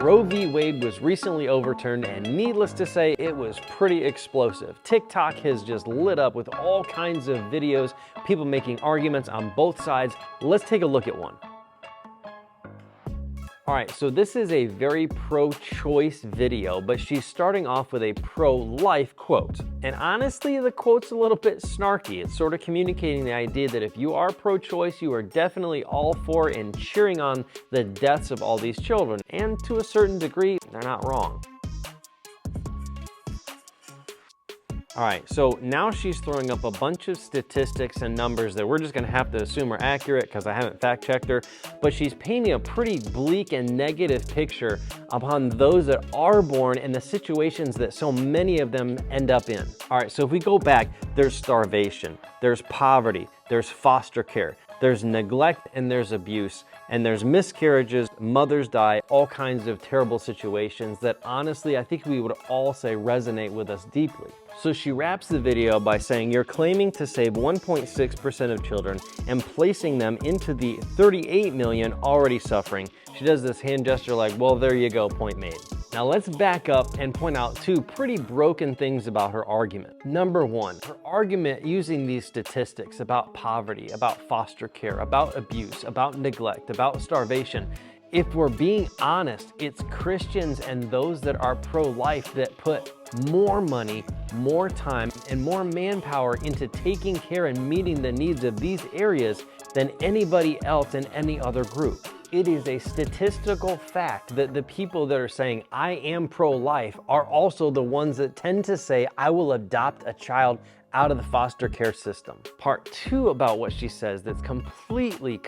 Roe v. Wade was recently overturned, and needless to say, it was pretty explosive. TikTok has just lit up with all kinds of videos, people making arguments on both sides. Let's take a look at one. All right, so this is a very pro-choice video, but she's starting off with a pro-life quote. And honestly, the quote's a little bit snarky. It's sort of communicating the idea that if you are pro-choice, you are definitely all for and cheering on the deaths of all these children. And to a certain degree, they're not wrong. All right, so now she's throwing up a bunch of statistics and numbers that we're just gonna have to assume are accurate because I haven't fact checked her, but she's painting a pretty bleak and negative picture upon those that are born and the situations that so many of them end up in. All right, so if we go back, there's starvation, there's poverty, there's foster care, there's neglect, and there's abuse, and there's miscarriages, mothers die, all kinds of terrible situations that honestly I think we would all say resonate with us deeply. So she wraps the video by saying, you're claiming to save 1.6% of children and placing them into the 38 million already suffering. She does this hand gesture like, well, there you go, point made. Now let's back up and point out two pretty broken things about her argument. Number one, her argument using these statistics about poverty, about foster care, about abuse, about neglect, about starvation. If we're being honest, it's Christians and those that are pro-life that put more money, more time, and more manpower into taking care and meeting the needs of these areas than anybody else in any other group. It is a statistical fact that the people that are saying, I am pro-life, are also the ones that tend to say, I will adopt a child out of the foster care system. Part two about what she says that's completely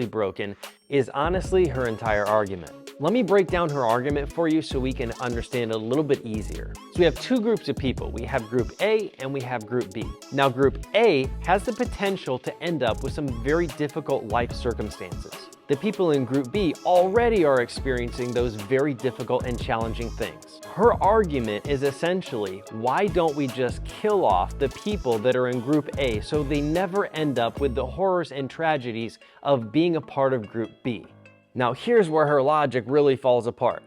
broken is honestly her entire argument. Let me break down her argument for you so we can understand it a little bit easier. So we have two groups of people. We have group A and we have group B. Now group A has the potential to end up with some very difficult life circumstances. The people in group B already are experiencing those very difficult and challenging things. Her argument is essentially, why don't we just kill off the people that are in group A so they never end up with the horrors and tragedies of being a part of group B? Now here's where her logic really falls apart.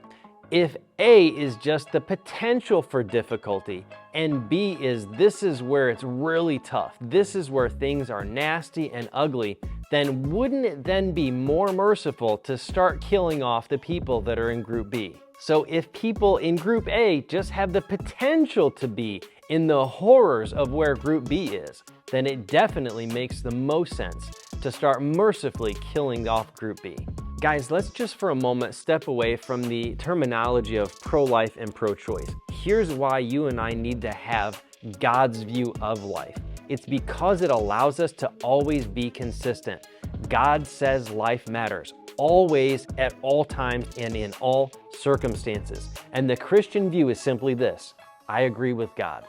If A is just the potential for difficulty and B is this is where it's really tough, this is where things are nasty and ugly, then wouldn't it then be more merciful to start killing off the people that are in group B? So if people in group A just have the potential to be in the horrors of where group B is, then it definitely makes the most sense to start mercifully killing off group B. Guys, let's just for a moment step away from the terminology of pro-life and pro-choice. Here's why you and I need to have God's view of life. It's because it allows us to always be consistent. God says life matters, always, at all times, and in all circumstances. And the Christian view is simply this: I agree with God.